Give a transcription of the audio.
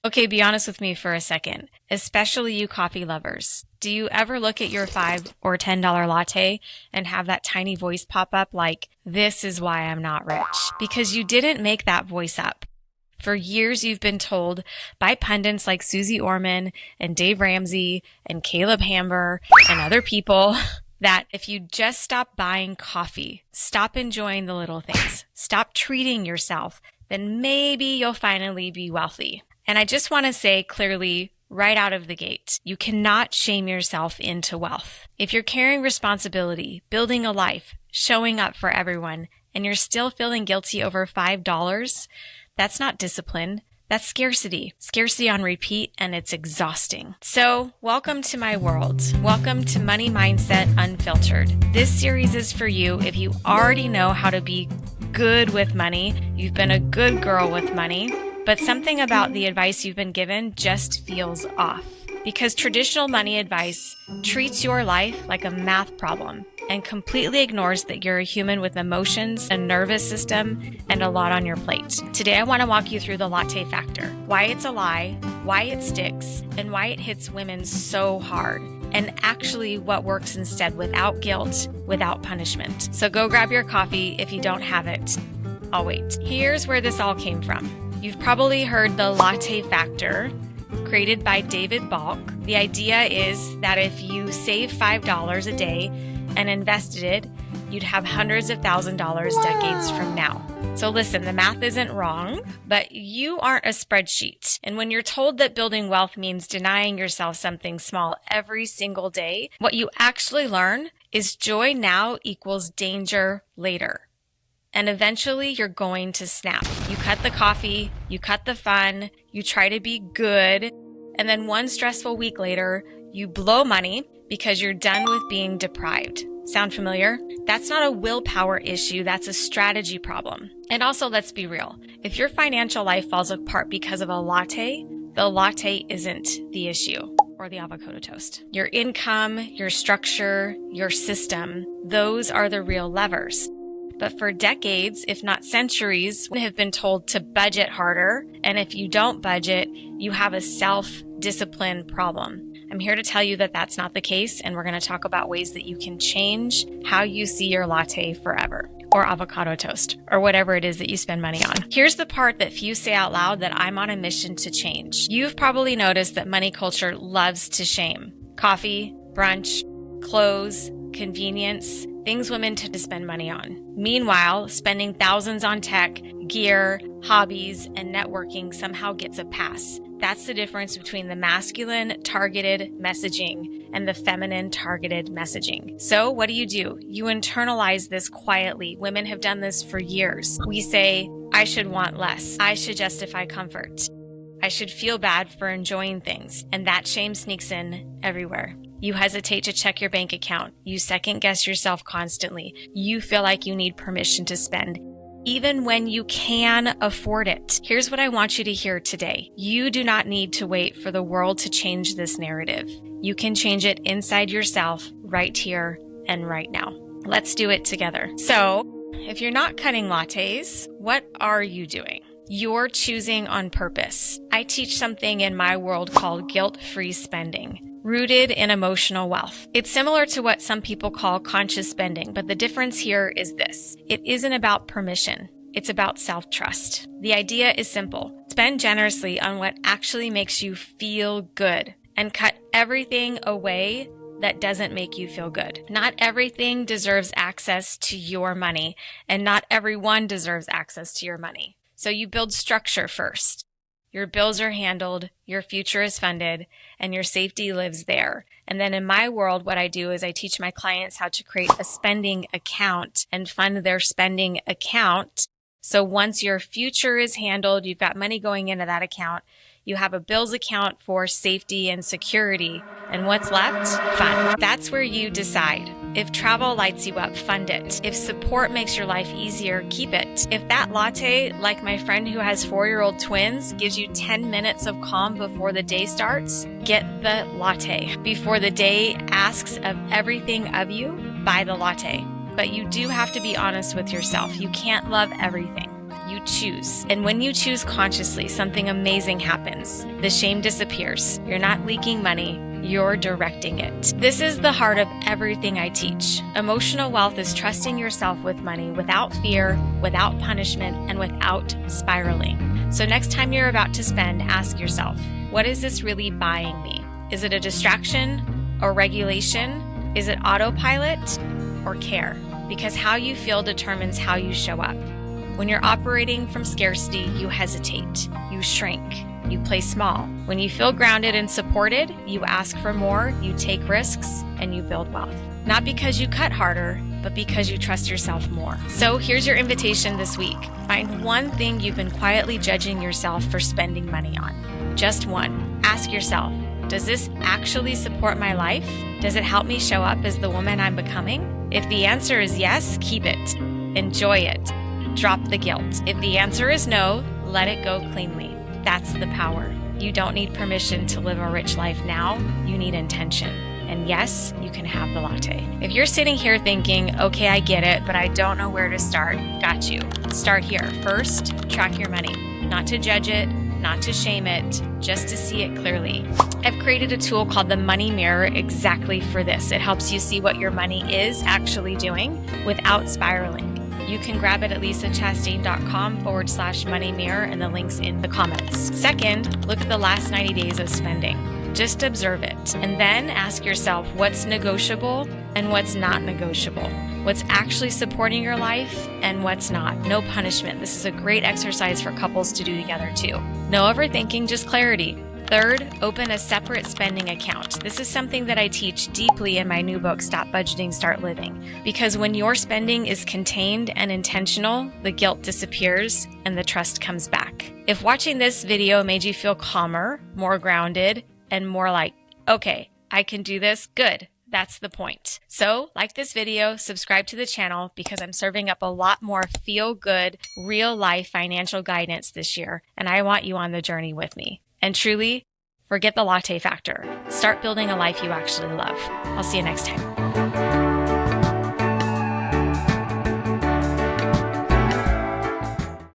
Okay, be honest with me for a second, especially you coffee lovers. Do you ever look at your $5 or $10 latte and have that tiny voice pop up like, this is why I'm not rich? Because you didn't make that voice up. For years, you've been told by pundits like Susie Orman and Dave Ramsey and Caleb Hamber and other people that if you just stop buying coffee, stop enjoying the little things, stop treating yourself, then maybe you'll finally be wealthy. And I just want to say clearly, right out of the gate, you cannot shame yourself into wealth. If you're carrying responsibility, building a life, showing up for everyone, and you're still feeling guilty over $5, that's not discipline. That's scarcity. Scarcity on repeat, and it's exhausting. So, welcome to my world. Welcome to Money Mindset Unfiltered. This series is for you if you already know how to be good with money, you've been a good girl with money, but something about the advice you've been given just feels off. Because traditional money advice treats your life like a math problem and completely ignores that you're a human with emotions, a nervous system, and a lot on your plate. Today, I want to walk you through the Latte Factor, why it's a lie, why it sticks, and why it hits women so hard, and actually what works instead without guilt, without punishment. So go grab your coffee if you don't have it. I'll wait. Here's where this all came from. You've probably heard the Latte Factor, created by David Balk. The idea is that if you save $5 a day and invested it, you'd have hundreds of $1,000s decades from now. So listen, the math isn't wrong, but you aren't a spreadsheet. And when you're told that building wealth means denying yourself something small every single day, what you actually learn is joy now equals danger later. And eventually you're going to snap. You cut the coffee, you cut the fun, you try to be good, and then one stressful week later, you blow money because you're done with being deprived. Sound familiar? That's not a willpower issue, that's a strategy problem. And also, let's be real. If your financial life falls apart because of a latte, the latte isn't the issue. Or the avocado toast. Your income, your structure, your system, those are the real levers. But for decades, if not centuries, we have been told to budget harder. And if you don't budget, you have a self-discipline problem. I'm here to tell you that that's not the case. And we're going to talk about ways that you can change how you see your latte forever, or avocado toast, or whatever it is that you spend money on. Here's the part that few say out loud that I'm on a mission to change. You've probably noticed that money culture loves to shame. Coffee, brunch, clothes, convenience, things women tend to spend money on. Meanwhile, spending thousands on tech, gear, hobbies, and networking somehow gets a pass. That's the difference between the masculine targeted messaging and the feminine targeted messaging. So what do? You internalize this quietly. Women have done this for years. We say, I should want less. I should justify comfort. I should feel bad for enjoying things. And that shame sneaks in everywhere. You hesitate to check your bank account. You second guess yourself constantly. You feel like you need permission to spend, even when you can afford it. Here's what I want you to hear today. You do not need to wait for the world to change this narrative. You can change it inside yourself right here and right now. Let's do it together. So, if you're not cutting lattes, what are you doing? You're choosing on purpose. I teach something in my world called guilt-free spending, rooted in emotional wealth. It's similar to what some people call conscious spending, but the difference here is this. It isn't about permission. It's about self-trust. The idea is simple. Spend generously on what actually makes you feel good and cut everything away that doesn't make you feel good. Not everything deserves access to your money, and not everyone deserves access to your money. So you build structure first. Your bills are handled, your future is funded, and your safety lives there. And then in my world, what I do is I teach my clients how to create a spending account and fund their spending account. So once your future is handled, you've got money going into that account, you have a bills account for safety and security. And what's left? Fun. That's where you decide. If travel lights you up, fund it. If support makes your life easier, keep it. If that latte, like my friend who has 4-year-old twins, gives you 10 minutes of calm before the day starts, get the latte. Before the day asks of everything of you, buy the latte. But you do have to be honest with yourself. You can't love everything. You you choose. And when you choose consciously, something amazing happens. The shame disappears. You're not leaking money. You're directing it. This is the heart of everything I teach. Emotional wealth is trusting yourself with money without fear, without punishment, and without spiraling. So next time you're about to spend, ask yourself, what is this really buying me? Is it a distraction or regulation? Is it autopilot or care? Because how you feel determines how you show up. When you're operating from scarcity, you hesitate, you shrink, you play small. When you feel grounded and supported, you ask for more, you take risks, and you build wealth. Not because you cut harder, but because you trust yourself more. So here's your invitation this week. Find one thing you've been quietly judging yourself for spending money on. Just one. Ask yourself, does this actually support my life? Does it help me show up as the woman I'm becoming? If the answer is yes, keep it. Enjoy it. Drop the guilt. If the answer is no, let it go cleanly. That's the power. You don't need permission to live a rich life now. You need intention. And yes, you can have the latte. If you're sitting here thinking, okay, I get it, but I don't know where to start, got you. Start here. First, track your money. Not to judge it, not to shame it, just to see it clearly. I've created a tool called the Money Mirror exactly for this. It helps you see what your money is actually doing without spiraling. You can grab it at lisachastain.com/money mirror, and the link's in the comments. Second, look at the last 90 days of spending. Just observe it. And then ask yourself what's negotiable and what's not negotiable. What's actually supporting your life and what's not. No punishment. This is a great exercise for couples to do together too. No overthinking, just clarity. Third, open a separate spending account. This is something that I teach deeply in my new book, Stop Budgeting, Start Living. Because when your spending is contained and intentional, the guilt disappears and the trust comes back. If watching this video made you feel calmer, more grounded, and more like, okay, I can do this, good. That's the point. So, like this video, subscribe to the channel because I'm serving up a lot more feel-good, real-life financial guidance this year, and I want you on the journey with me. And truly, forget the latte factor. Start building a life you actually love. I'll see you next time.